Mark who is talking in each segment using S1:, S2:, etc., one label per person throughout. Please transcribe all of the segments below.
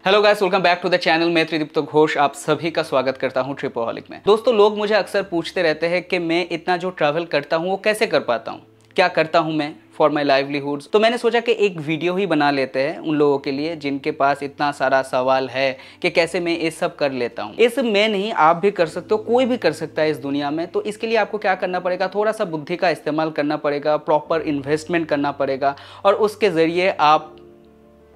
S1: Hello guys, welcome back to the channel. मैं त्रिदीप्त घोष आप सभी का स्वागत करता हूं ट्रिपोहॉलिक में। दोस्तों, लोग मुझे अक्सर पूछते रहते हैं कि मैं इतना जो ट्रैवल करता हूं वो कैसे कर पाता हूं, क्या करता हूं मैं फॉर माई लाइवलीहुड्स। तो मैंने सोचा कि एक वीडियो ही बना लेते हैं उन लोगों के लिए जिनके पास इतना सारा सवाल है कि कैसे मैं ये सब कर लेता हूँ। ये सब मैं नहीं, आप भी कर सकते हो, कोई भी कर सकता है इस दुनिया में। तो इसके लिए आपको क्या करना पड़ेगा, थोड़ा सा बुद्धि का इस्तेमाल करना पड़ेगा, प्रॉपर इन्वेस्टमेंट करना पड़ेगा और उसके ज़रिए आप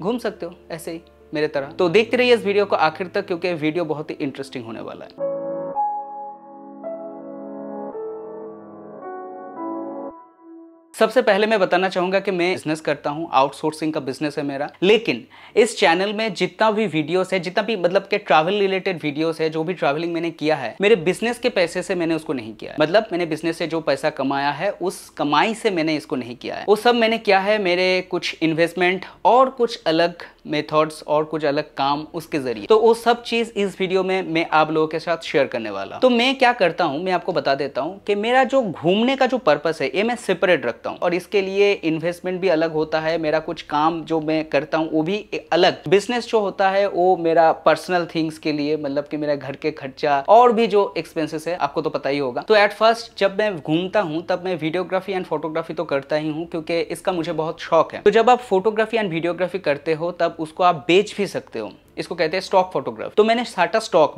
S1: घूम सकते हो ऐसे ही मेरे तरह। तो देखते रहिए इस वीडियो को आखिर तक, क्योंकि वीडियो बहुत ही इंटरेस्टिंग होने वाला है। सबसे पहले मैं बताना चाहूंगा कि मैं बिजनेस करता हूं, आउटसोर्सिंग का बिजनेस है मेरा। लेकिन इस चैनल में जितना भी वीडियोस है, जितना भी मतलब कि ट्रैवल रिलेटेड वीडियोस है, जो भी ट्रैवलिंग मैंने किया है, मेरे बिजनेस के पैसे से मैंने उसको नहीं किया है। मतलब मैंने बिजनेस से जो पैसा कमाया है उस कमाई से मैंने इसको नहीं किया है। वो सब मैंने किया है मेरे कुछ इन्वेस्टमेंट और कुछ अलग मेथड्स और कुछ अलग काम उसके जरिए। तो वो सब चीज इस वीडियो में मैं आप लोगों के साथ शेयर करने वाला हूं। तो मैं क्या करता हूं, मैं आपको बता देता हूं कि मेरा जो घूमने का जो पर्पस है ये मैं सेपरेट रखता हूं और इसके लिए इन्वेस्टमेंट भी अलग होता है। मेरा कुछ काम जो मैं करता हूं वो भी अलग। बिजनेस जो होता है वो मेरा पर्सनल थिंग्स के लिए, मतलब कि मेरा घर के खर्चा और भी जो एक्सपेंसेस है आपको तो पता ही होगा। तो एट फर्स्ट जब मैं घूमता हूं तब मैं वीडियोग्राफी एंड फोटोग्राफी तो करता ही हूं, क्योंकि इसका मुझे बहुत शौक है। तो जब आप फोटोग्राफी एंड वीडियोग्राफी करते हो तब उसको आप बेच भी सकते हो। इसको कहते हैं स्टॉक फोटोग्राफ। तो मैंने साटा स्टॉक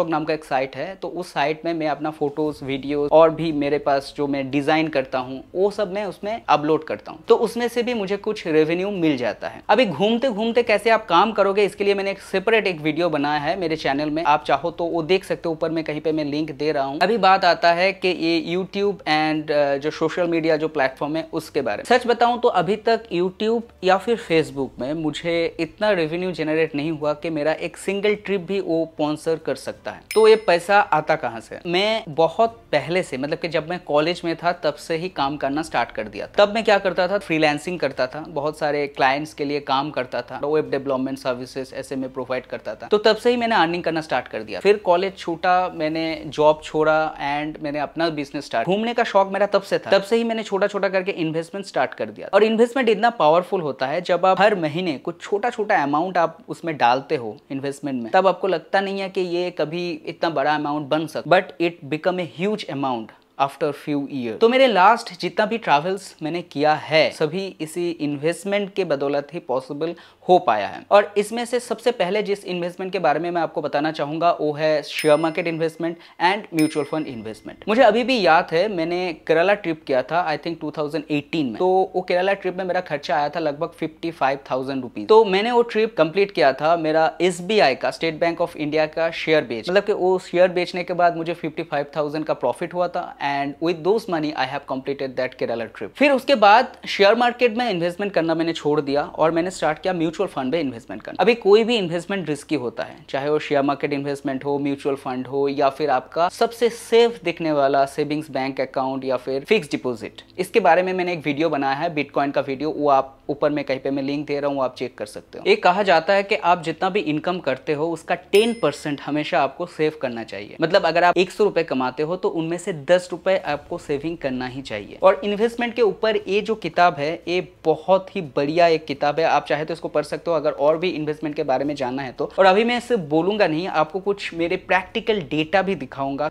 S1: नाम का एक साइट है, तो उस साइट में मैं अपना फोटोज, वीडियो और भी मेरे पास जो मैं डिजाइन करता हूँ वो सब मैं उसमें अपलोड करता हूँ। तो उसमें से भी मुझे कुछ रेवेन्यू मिल जाता है। अभी घूमते घूमते कैसे आप काम करोगे, इसके लिए मैंने एक सेपरेट एक वीडियो बनाया है मेरे चैनल में। आप चाहो तो वो देख सकते हो, ऊपर में कहीं पे मैं लिंक दे रहा हूँ। अभी बात आता है कि ये यूट्यूब एंड जो सोशल मीडिया जो प्लेटफॉर्म है उसके बारे में सच बताऊं तो अभी तक यूट्यूब या फिर फेसबुक में मुझे इतना रेवेन्यू जनरेट नहीं हुआ कि मेरा एक सिंगल ट्रिप भी वो स्पॉन्सर कर सकता है। तो ये पैसा आता कहां से? मैं बहुत पहले से, मतलब कि जब मैं कॉलेज में था तब से ही काम करना स्टार्ट कर दिया। तब मैं क्या करता था, फ्रीलांसिंग करता था, बहुत सारे क्लाइंट्स के लिए काम करता था, वेब डेवलपमेंट सर्विसेज ऐसे में प्रोवाइड करता था। तो तब से ही मैंने अर्निंग करना स्टार्ट कर दिया। फिर कॉलेज छूटा, मैंने जॉब छोड़ा एंड मैंने अपना बिजनेस स्टार्ट। घूमने का शौक मेरा तब से था, तब से ही मैंने छोटा छोटा करके इन्वेस्टमेंट स्टार्ट कर दिया। और इन्वेस्टमेंट इतना पावरफुल होता है, जब आप हर महीने कुछ छोटा छोटा अमाउंट आप उसमें डालते हो इन्वेस्टमेंट में, तब आपको लगता नहीं है कि ये कभी इतना बड़ा अमाउंट बन सकता, but it become a huge amount after few year. तो मेरे लास्ट जितना भी ट्रैवल्स मैंने किया है सभी इसी इन्वेस्टमेंट के बदौलत ही पॉसिबल हो पाया है। और इसमें से सबसे पहले जिस इन्वेस्टमेंट के बारे में मैं आपको बताना चाहूंगा वो है share market investment and mutual fund investment. मुझे अभी भी याद है, मैंने केरला ट्रिप किया था आई थिंक 2018 में। तो वो केरला ट्रिप में मेरा खर्चा आया था लगभग 55,000 रुपीज। तो मैंने वो ट्रिप कंप्लीट किया था मेरा SBI का, स्टेट बैंक ऑफ इंडिया का शेयर बेच, मतलब कि वो शेयर बेचने के बाद मुझे 55,000 का प्रॉफिट हुआ था and with those money I have completed that Kerala trip. फिर उसके बाद शेयर मार्केट में इन्वेस्टमेंट करना मैंने छोड़ दिया और मैंने स्टार्ट किया म्यूचुअल फंड में इन्वेस्टमेंट करना। अभी कोई भी इन्वेस्टमेंट रिस्की होता है, चाहे वो शेयर मार्केट इन्वेस्टमेंट हो, म्यूचुअल फंड हो, या फिर आपका सबसे सेफ दिखने वाला सेविंग्स बैंक अकाउंट या फिर फिक्स डिपॉजिट। इसके बारे में मैंने एक वीडियो बनाया है, बिटकॉइन का वीडियो, वो आप ऊपर में कहीं पे मैं लिंक दे रहा हूँ, आप चेक कर सकते हो। एक कहा जाता है कि आप जितना भी इनकम करते हो उसका 10% हमेशा आपको सेव करना चाहिए। मतलब अगर आप 100 रुपए कमाते हो तो उनमें से 10 रुपए आपको सेविंग करना ही चाहिए। और इन्वेस्टमेंट के ऊपर ये जो किताब है ये बहुत ही बढ़िया एक किताब है, आप चाहे तो इसको पढ़ सकते हो अगर और भी इन्वेस्टमेंट के बारे में जानना है तो। और अभी मैं इससे बोलूंगा नहीं, आपको कुछ मेरे प्रैक्टिकल डेटा भी दिखाऊंगा।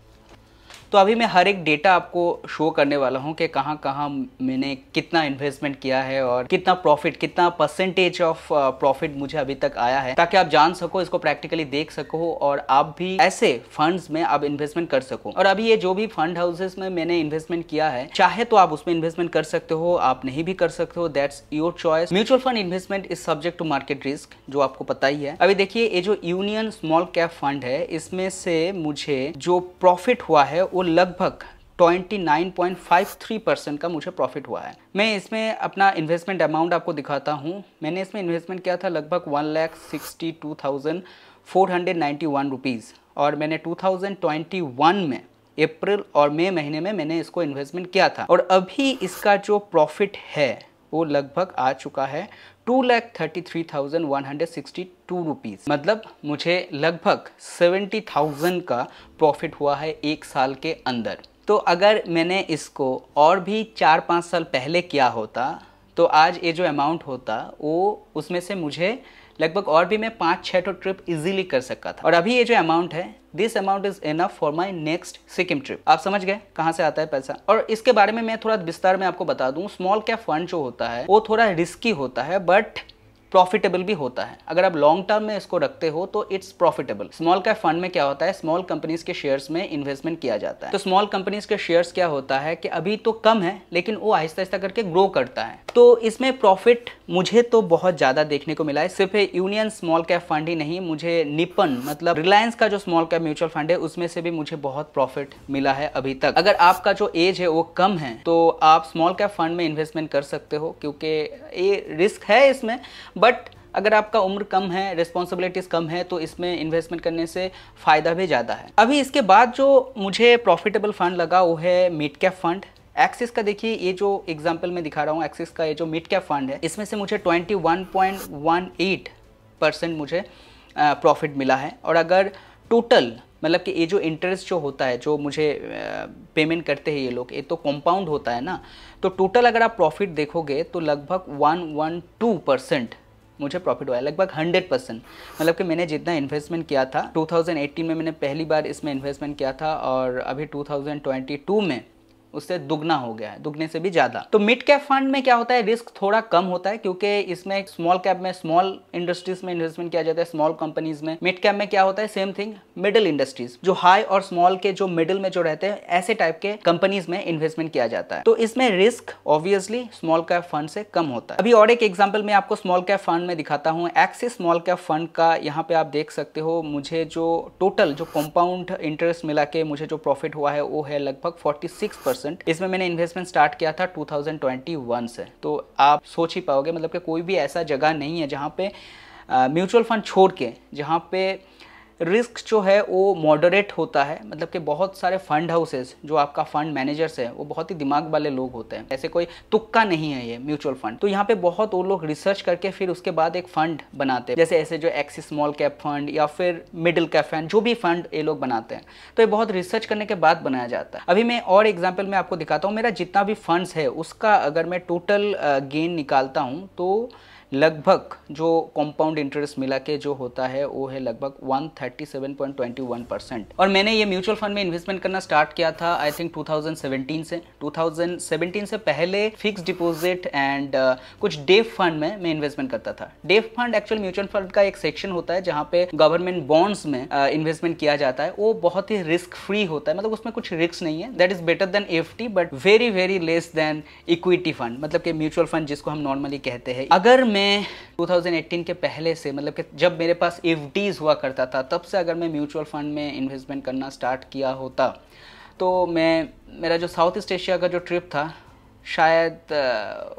S1: तो अभी मैं हर एक डेटा आपको शो करने वाला हूं कि कहां कहां मैंने कितना इन्वेस्टमेंट किया है और कितना प्रॉफिट, कितना परसेंटेज ऑफ प्रॉफिट मुझे अभी तक आया है, ताकि आप जान सको, इसको प्रैक्टिकली देख सको और आप भी ऐसे फंड्स में आप इन्वेस्टमेंट कर सको। और अभी ये जो भी फंड हाउसेस में मैंने इन्वेस्टमेंट किया है, चाहे तो आप उसमें इन्वेस्टमेंट कर सकते हो, आप नहीं भी कर सकते हो, that's your choice. Mutual fund investment is subject to market risk, जो आपको पता ही है। अभी देखिए, ये जो यूनियन स्मॉल कैप फंड है, इसमें से मुझे जो प्रॉफिट हुआ है वो लगभग 29.53% का मुझे प्रॉफिट हुआ है। मैं इसमें अपना इन्वेस्टमेंट अमाउंट आपको दिखाता हूँ। मैंने इसमें इन्वेस्टमेंट किया था लगभग 1,62,491 रुपीज़ और मैंने 2021 में अप्रैल और मई महीने में मैंने इसको इन्वेस्टमेंट किया था। और अभी इसका जो प्रॉफिट है वो लगभग आ चुका है 2,33,162 रुपीज़। मतलब मुझे लगभग 70,000 का प्रॉफिट हुआ है एक साल के अंदर। तो अगर मैंने इसको और भी 4-5 साल पहले किया होता तो आज ये जो अमाउंट होता वो उसमें से मुझे लगभग और भी मैं 5-6 तो ट्रिप इजीली कर सकता था। और अभी ये जो अमाउंट है, this amount is enough for my next Sikkim trip. आप समझ गए कहाँ से आता है पैसा। और इसके बारे में मैं थोड़ा विस्तार में आपको बता दूं, स्मॉल कैप फंड जो होता है वो थोड़ा रिस्की होता है बट प्रॉफिटेबल भी होता है। अगर आप लॉन्ग टर्म में इसको रखते हो तो it's profitable. Small cap fund में क्या होता है, स्मॉल कंपनीज के शेयर्स में इन्वेस्टमेंट किया जाता है। तो स्मॉल कंपनीज के शेयर्स क्या होता है कि अभी तो कम है लेकिन वो आहिस्ता आहिस्ता करके ग्रो करता है, तो इसमें प्रॉफिट मुझे तो बहुत ज्यादा देखने को मिला है। सिर्फ यूनियन स्मॉल कैप फंड ही नहीं, मुझे निपन मतलब रिलायंस का जो स्मॉल कैप म्यूचुअल फंड है उसमें से भी मुझे बहुत प्रॉफिट मिला है अभी तक। अगर आपका जो एज है वो कम है तो आप स्मॉल कैप फंड में इन्वेस्टमेंट कर सकते हो, क्योंकि ये रिस्क है इसमें, बट अगर आपका उम्र कम है, रिस्पॉन्सिबिलिटीज कम है तो इसमें इन्वेस्टमेंट करने से फायदा भी ज़्यादा है। अभी इसके बाद जो मुझे प्रॉफिटेबल फंड लगा वो है मिड कैप फंड। एक्सिस का देखिए, ये जो एग्जांपल मैं दिखा रहा हूँ, एक्सिस का ये जो मिड कैप फंड है इसमें से मुझे 21.18% मुझे प्रॉफिट मिला है। और अगर टोटल मतलब कि ये जो इंटरेस्ट जो होता है, जो मुझे पेमेंट करते हैं ये लोग, ये तो कंपाउंड होता है ना, तो टोटल अगर आप प्रॉफिट देखोगे तो लगभग 112% मुझे प्रॉफिट हुआ है, लगभग 100%। मतलब कि मैंने जितना इन्वेस्टमेंट किया था 2018 में, मैंने पहली बार इसमें इन्वेस्टमेंट किया था और अभी 2022 में उससे दुगना हो गया है, दुगने से भी ज़्यादा। तो मिड कैप फंड में क्या होता है, रिस्क थोड़ा कम होता है क्योंकि इसमें स्मॉल कैप में स्मॉल इंडस्ट्रीज में इन्वेस्टमेंट किया जाता है, स्मॉल कंपनीज में। मिड कैप में क्या होता है, सेम थिंग, मिडिल इंडस्ट्रीज, जो हाई और स्मॉल के जो मिडिल में जो रहते हैं ऐसे टाइप के कंपनीज में इन्वेस्टमेंट किया जाता है। तो इसमें risk obviously small cap fund से कम होता है। अभी और एक एग्जाम्पल मैं आपको स्मॉल कैप फंड में दिखाता हूँ। एक्सिस स्मॉल कैप फंड का यहाँ पे आप देख सकते हो, मुझे जो टोटल जो कंपाउंड इंटरेस्ट मिला के मुझे जो प्रॉफिट हुआ है वो है लगभग 46%। इसमें मैंने इन्वेस्टमेंट स्टार्ट किया था 2021 से। तो आप सोच ही पाओगे मतलब कि कोई भी ऐसा जगह नहीं है जहाँ पे म्यूचुअल फंड छोड़ के, जहाँ पे रिस्क जो है वो मॉडरेट होता है। मतलब कि बहुत सारे फंड हाउसेस जो आपका फंड मैनेजर्स है वो बहुत ही दिमाग वाले लोग होते हैं, ऐसे कोई तुक्का नहीं है ये म्यूचुअल फंड। तो यहाँ पे बहुत वो लोग रिसर्च करके फिर उसके बाद एक फंड बनाते हैं, जैसे ऐसे जो एक्सिस स्मॉल कैप फंड या फिर मिडिल कैप फंड, जो भी फंड ये लोग बनाते हैं, तो ये बहुत रिसर्च करने के बाद बनाया जाता है। अभी मैं और एग्जाम्पल में आपको दिखाता हूँ। मेरा जितना भी फंड्स है उसका अगर मैं टोटल गेन निकालता हूँ तो लगभग जो कंपाउंड इंटरेस्ट मिला के जो होता है वो है लगभग 137.21%। और मैंने ये म्यूचुअल फंड में इन्वेस्टमेंट करना स्टार्ट किया था आई थिंक 2017 से। 2017 से पहले फिक्स डिपॉजिट एंड कुछ डेफ फंड में मैं इन्वेस्टमेंट करता था। Debt fund actual mutual fund का एक सेक्शन होता है जहाँ पे गवर्नमेंट बॉन्ड्स में इन्वेस्टमेंट किया जाता है। वो बहुत ही रिस्क फ्री होता है, मतलब उसमें कुछ रिस्क नहीं है। That is better than FD but very very less than equity fund, मतलब कि म्यूचुअल फंड जिसको हम नॉर्मली कहते हैं। अगर मैं 2018 के पहले से, मतलब कि जब मेरे पास एफडीज हुआ करता था, तब से अगर मैं म्यूचुअल फंड में इन्वेस्टमेंट करना स्टार्ट किया होता तो मेरा जो साउथ ईस्ट एशिया का जो ट्रिप था, शायद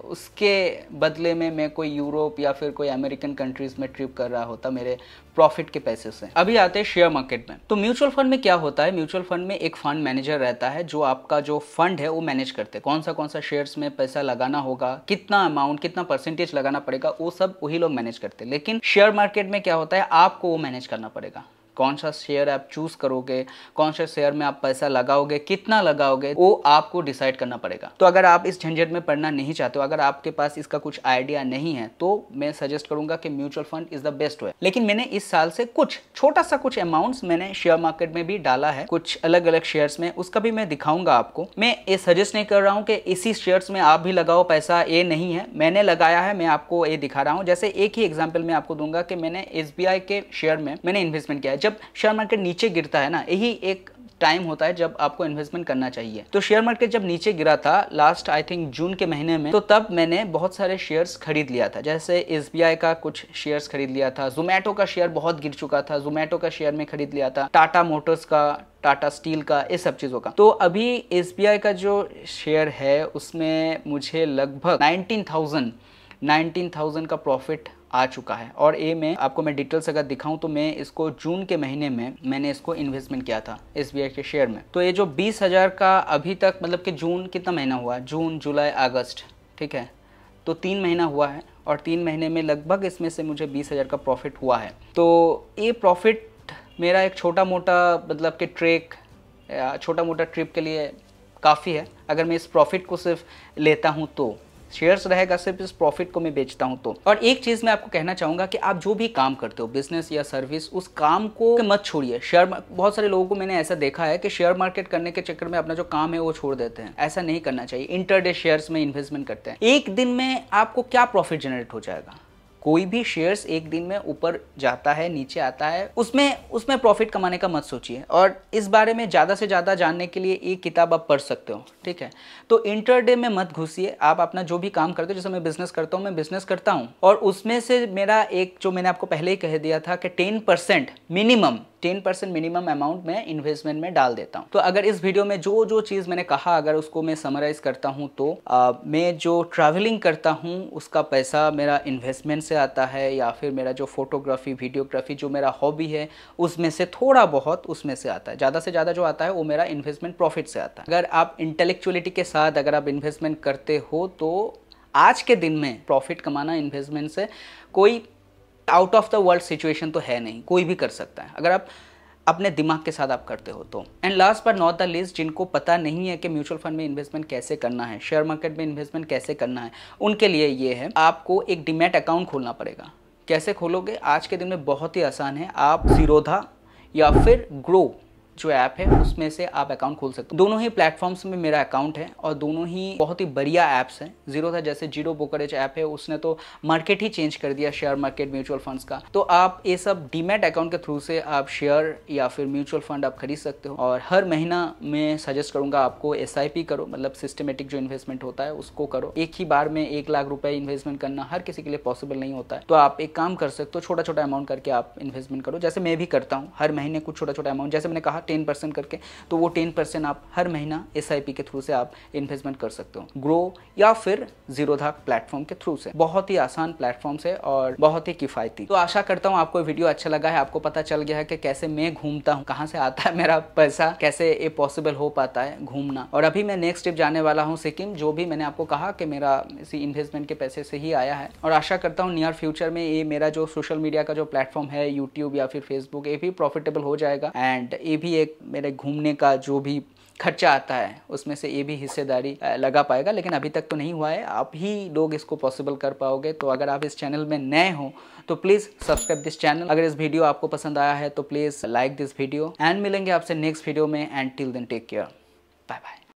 S1: उसके बदले में मैं कोई यूरोप या फिर कोई अमेरिकन कंट्रीज में ट्रिप कर रहा होता मेरे प्रॉफिट के पैसे से। अभी आते हैं शेयर मार्केट में। तो म्यूचुअल फंड में क्या होता है, म्यूचुअल फंड में एक फंड मैनेजर रहता है जो आपका जो फंड है वो मैनेज करते हैं। कौन सा शेयर्स में पैसा लगाना होगा, कितना अमाउंट, कितना परसेंटेज लगाना पड़ेगा, वो सब वही लोग मैनेज करते हैं। लेकिन शेयर मार्केट में क्या होता है, आपको वो मैनेज करना पड़ेगा। कौन सा शेयर आप चूज करोगे, कौन सा शेयर में आप पैसा लगाओगे, कितना लगाओगे, वो आपको डिसाइड करना पड़ेगा। तो अगर आप इस झंझट में पड़ना नहीं चाहते हो, अगर आपके पास इसका कुछ आइडिया नहीं है, तो मैं सजेस्ट करूंगा कि mutual fund is the best way. लेकिन मैंने इस साल से कुछ छोटा सा कुछ अमाउंट्स मैंने शेयर मार्केट में भी डाला है, कुछ अलग अलग शेयर्स में, उसका भी मैं दिखाऊंगा आपको। मैं ये सजेस्ट नहीं कर रहा हूँ कि इसी शेयर्स में आप भी लगाओ पैसा, ये नहीं है। मैंने लगाया है, मैं आपको ये दिखा रहा हूँ। जैसे एक ही एग्जाम्पल मैं आपको दूंगा कि मैंने SBI के शेयर में मैंने इन्वेस्टमेंट किया है। जब शेयर मार्केट नीचे गिरता है ना, यही एक टाइम होता है जब आपको इन्वेस्टमेंट करना चाहिए। तो शेयर मार्केट जब नीचे गिरा था लास्ट आई थिंक जून के महीने में, तो तब मैंने बहुत सारे शेयर्स खरीद लिया था। जैसे SBI का कुछ शेयर्स खरीद लिया था, जोमेटो का शेयर बहुत गिर चुका था, जोमेटो का शेयर में खरीद लिया था, टाटा मोटर्स का, टाटा स्टील का, ये सब चीज़ों का। तो अभी SBI का जो शेयर है उसमें मुझे लगभग 19,000 का प्रॉफिट आ चुका है। और ये मैं आपको डिटेल्स अगर दिखाऊं तो मैं इसको जून के महीने में मैंने इसको इन्वेस्टमेंट किया था SBI के शेयर में। तो ये जो 20,000 का अभी तक, मतलब कि जून कितना महीना हुआ, जून जुलाई अगस्त, ठीक है, तो 3 महीना हुआ है और 3 महीने में लगभग इसमें से मुझे 20,000 का प्रॉफिट हुआ है। तो ये प्रॉफिट मेरा एक छोटा मोटा मतलब कि ट्रेक या छोटा मोटा ट्रिप के लिए काफ़ी है। अगर मैं इस प्रॉफिट को सिर्फ लेता हूँ तो शेयर्स रहेगा सिर्फ इस प्रॉफिट को मैं बेचता हूं तो। और एक चीज मैं आपको कहना चाहूंगा कि आप जो भी काम करते हो, बिजनेस या सर्विस, उस काम को मत छोड़िए। बहुत सारे लोगों को मैंने ऐसा देखा है कि शेयर मार्केट करने के चक्कर में अपना जो काम है वो छोड़ देते हैं। ऐसा नहीं करना चाहिए। इंटरडे शेयर्स में इन्वेस्टमेंट करते हैं, एक दिन में आपको क्या प्रॉफिट जनरेट हो जाएगा। कोई भी शेयर्स एक दिन में ऊपर जाता है, नीचे आता है, उसमें प्रॉफिट कमाने का मत सोचिए। और इस बारे में ज़्यादा से ज़्यादा जानने के लिए एक किताब आप पढ़ सकते हो, ठीक है। तो इंटरडे में मत घुसिए। आप अपना जो भी काम करते हो, जैसे मैं बिजनेस करता हूँ, मैं बिजनेस करता हूँ और उसमें से मेरा एक, जो मैंने आपको पहले ही कह दिया था कि 10% मिनिमम अमाउंट मैं इन्वेस्टमेंट में डाल देता हूँ। तो अगर इस वीडियो में जो जो चीज़ मैंने कहा, अगर उसको मैं समराइज करता हूँ तो मैं जो ट्रैवलिंग करता हूँ उसका पैसा मेरा इन्वेस्टमेंट से आता है, या फिर मेरा जो फोटोग्राफी, वीडियोग्राफी जो मेरा हॉबी है उसमें से थोड़ा बहुत उसमें से आता है। ज़्यादा से ज़्यादा जो आता है वो मेरा इन्वेस्टमेंट प्रॉफिट से आता है। अगर आप इंटेलेक्चुअलिटी के साथ अगर आप इन्वेस्टमेंट करते हो तो आज के दिन में प्रॉफिट कमाना इन्वेस्टमेंट से कोई out of the world situation तो है नहीं, कोई भी कर सकता है अगर आप अपने दिमाग के साथ आप करते हो तो। And last but not the least, जिनको पता नहीं है कि म्यूचुअल फंड में इन्वेस्टमेंट कैसे करना है, शेयर मार्केट में इन्वेस्टमेंट कैसे करना है, उनके लिए ये है, आपको एक डीमैट अकाउंट खोलना पड़ेगा। कैसे खोलोगे? आज के दिन में बहुत ही आसान है। आप जीरोधा या फिर ग्रो जो ऐप है उसमें से आप अकाउंट खोल सकते हो। दोनों ही प्लेटफॉर्म्स में मेरा अकाउंट है और दोनों ही बहुत ही बढ़िया ऐप्स हैं। जीरोधा जैसे जीरो ब्रोकरेज ऐप है, उसने तो मार्केट ही चेंज कर दिया, शेयर मार्केट, म्यूचुअल फंड्स का। तो आप ये सब डीमैट अकाउंट के थ्रू से आप शेयर या फिर म्यूचुअल फंड आप खरीद सकते हो। और हर महीना मैं सजेस्ट करूंगा आपको SIP करो, मतलब सिस्टमेटिक जो इन्वेस्टमेंट होता है उसको करो। एक ही बार में 1 लाख रुपए इन्वेस्टमेंट करना हर किसी के लिए पॉसिबल नहीं होता है। तो आप एक काम कर सकते हो, छोटा छोटा अमाउंट करके आप इन्वेस्टमेंट करो, जैसे मैं भी करता हूँ। हर महीने कुछ छोटा छोटा अमाउंट, जैसे मैंने कहा 10% करके, तो वो 10% आप हर महीना SIP के थ्रू से आप इन्वेस्टमेंट कर सकते हो, ग्रो या फिर जीरोधा प्लेटफॉर्म के थ्रू से। बहुत ही आसान प्लेटफॉर्म है और बहुत ही किफायती। तो आशा करता हूँ आपको वीडियो अच्छा लगा है, आपको पता चल गया है कि कैसे मैं घूमता हूँ, कहाँ से आता है मेरा पैसा, कैसे ये पॉसिबल हो पाता है घूमना। और अभी मैं नेक्स्ट ट्रिप जाने वाला हूँ सिक्किम, जो भी मैंने आपको कहा कि मेरा इसी इन्वेस्टमेंट के पैसे से ही आया है। और आशा करता हूँ नियर फ्यूचर में ये मेरा जो सोशल मीडिया का जो प्लेटफॉर्म है, यूट्यूब या फिर फेसबुक, ये भी प्रॉफिटेबल हो जाएगा। एंड ये भी एक मेरे घूमने का जो भी खर्चा आता है उसमें से ये भी हिस्सेदारी लगा पाएगा। लेकिन अभी तक तो नहीं हुआ है, आप ही लोग इसको पॉसिबल कर पाओगे। तो अगर आप इस चैनल में नए हो तो प्लीज़ सब्सक्राइब दिस चैनल। अगर इस वीडियो आपको पसंद आया है तो please like this video. And मिलेंगे आपसे नेक्स्ट वीडियो में। And till then take care, bye bye.